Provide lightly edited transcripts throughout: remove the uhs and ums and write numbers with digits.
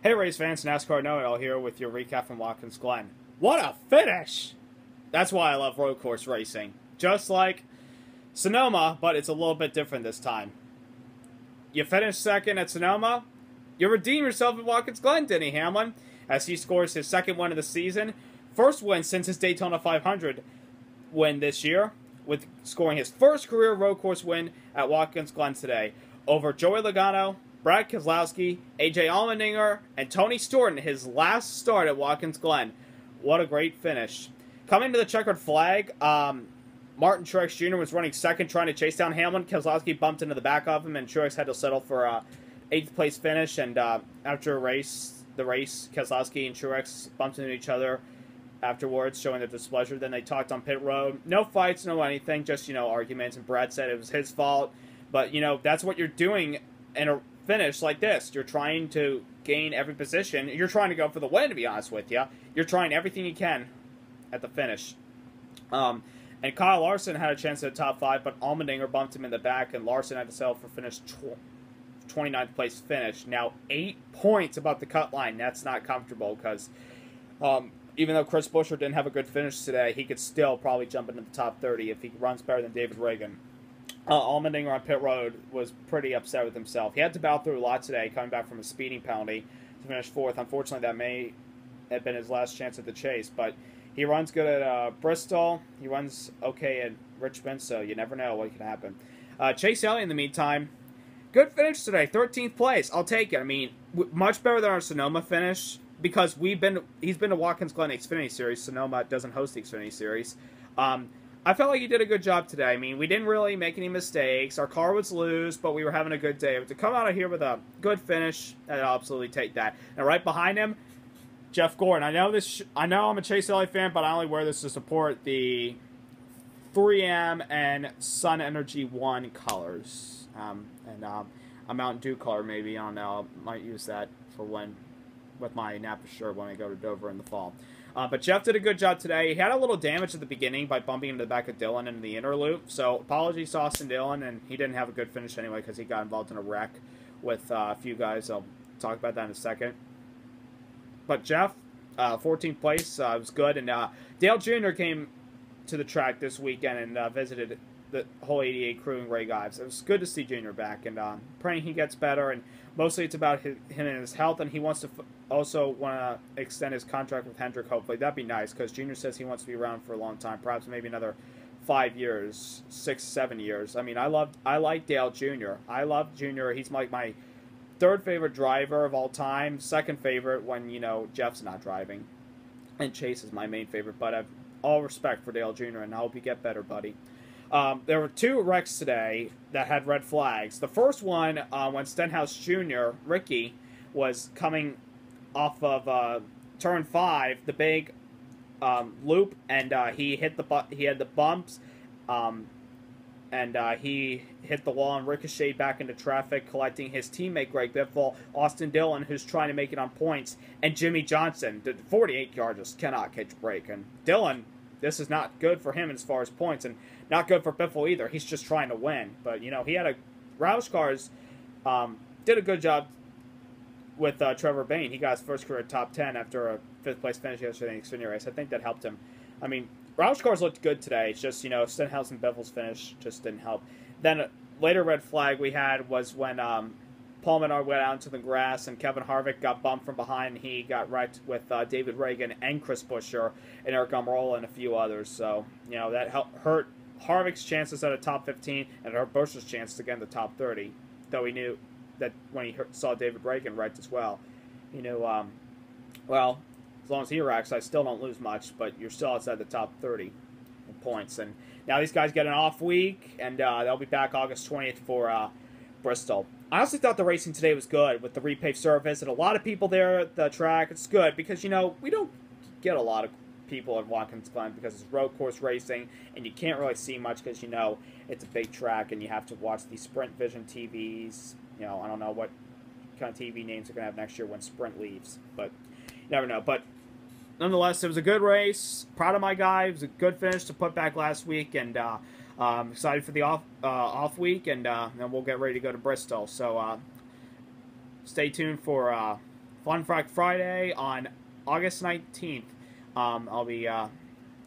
Hey race fans, NASCAR Know-It-All here with your recap from Watkins Glen. What a finish! That's why I love road course racing. Just like Sonoma, but it's a little bit different this time. You finish second at Sonoma, you redeem yourself at Watkins Glen, Denny Hamlin, as he scores his second win of the season. First win since his Daytona 500 win this year, with scoring his first career road course win at Watkins Glen today over Joey Logano, Brad Keselowski, AJ Allmendinger, and Tony Stewart in his last start at Watkins Glen. What a great finish. Coming to the checkered flag, Martin Truex Jr. was running second, trying to chase down Hamlin. Keselowski bumped into the back of him, and Truex had to settle for a 8th place finish. And after the race, Keselowski and Truex bumped into each other afterwards, showing their displeasure. Then they talked on pit road. No fights, no anything, just, arguments. And Brad said it was his fault. But, that's what you're doing in a finish like this. You're trying to gain every position. You're trying to go for the win, to be honest with you. You're trying everything you can at the finish. And Kyle Larson had a chance at the top 5, but Allmendinger bumped him in the back, and Larson had to settle for finish 29th place finish. Now, 8 points above the cut line. That's not comfortable because even though Chris Buescher didn't have a good finish today, he could still probably jump into the top 30 if he runs better than David Reagan. Allmendinger on pit road was pretty upset with himself. He had to battle through a lot today, coming back from a speeding penalty to finish 4th. Unfortunately, that may have been his last chance at the chase, but he runs good at Bristol. He runs okay at Richmond, so you never know what can happen. Chase Elliott, in the meantime, good finish today, 13th place. I'll take it. I mean, much better than our Sonoma finish because he's been to Watkins Glen Xfinity Series. Sonoma doesn't host the Xfinity Series. I felt like he did a good job today. I mean, we didn't really make any mistakes. Our car was loose, but we were having a good day. But to come out of here with a good finish, I'd absolutely take that. And right behind him, Jeff Gordon. I know I'm a Chase Elliott fan, but I only wear this to support the 3M and Sun Energy 1 colors. And a Mountain Dew color, maybe. I don't know. I might use that for with my Napa shirt when I go to Dover in the fall. But Jeff did a good job today. He had a little damage at the beginning by bumping into the back of Dillon in the inner loop. So apologies to Austin Dillon, and he didn't have a good finish anyway because he got involved in a wreck with a few guys. I'll talk about that in a second. But Jeff, 14th place, was good. And Dale Jr. came to the track this weekend and visited the whole 88 crew and Ray Ives. It was good to see Jr. back, and praying he gets better. And mostly it's about him and his health, and he wants to also want to extend his contract with Hendrick, hopefully. That'd be nice, because Jr. says he wants to be around for a long time, perhaps maybe another 5 years, 6, 7 years. I mean, I like Dale Jr. I love Jr. He's like my 3rd favorite driver of all time, 2nd favorite when, Jeff's not driving. And Chase is my main favorite, but I have all respect for Dale Jr., and I hope you get better, buddy. There were 2 wrecks today that had red flags. The first one, when Stenhouse Jr., Ricky, was coming off of turn 5, the big loop, and he had the bumps, and he hit the wall and ricocheted back into traffic, collecting his teammate Greg Biffle, Austin Dillon, who's trying to make it on points, and Jimmy Johnson. The 48 car just cannot catch a break. And Dillon, this is not good for him as far as points, and not good for Biffle either. He's just trying to win. But, he had Roush Cars did a good job with Trevor Bayne. He got his first career top 10 after a 5th place finish yesterday in the Xfinity race. I think that helped him. I mean, Roush Cars looked good today. It's just, Stenhouse and Biffle's finish just didn't help. Then a later red flag we had was when Paul Menard went out into the grass and Kevin Harvick got bumped from behind. And he got wrecked with David Reagan and Chris Buescher and Eric Almirola and a few others. So, that hurt Harvick's chances at a top 15 and hurt Buescher's chances to get in the top 30. Though he knew that when he saw David Reagan wrecked as well. He knew, well, as long as he wrecks, I still don't lose much, but you're still outside the top 30 in points. And now these guys get an off week, and they'll be back August 20th for Bristol. I honestly thought the racing today was good with the repaved surface and a lot of people there at the track. It's good because, we don't get a lot of people at Watkins Glen because it's road course racing, and you can't really see much because, it's a big track, and you have to watch these Sprint Vision TVs. I don't know what kind of TV names they're going to have next year when Sprint leaves, but you never know. But nonetheless, it was a good race. Proud of my guy. It was a good finish to put back last week, and excited for the off week, and then we'll get ready to go to Bristol. So stay tuned for Fun Fact Friday on August 19th. I'll be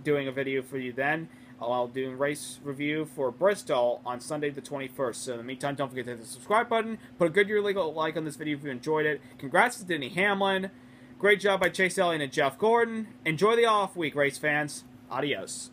doing a video for you then. I'll do a race review for Bristol on Sunday the 21st. So in the meantime, don't forget to hit the subscribe button. Put a Goodyear legal like on this video if you enjoyed it. Congrats to Denny Hamlin. Great job by Chase Elliott and Jeff Gordon. Enjoy the off week, race fans. Adios.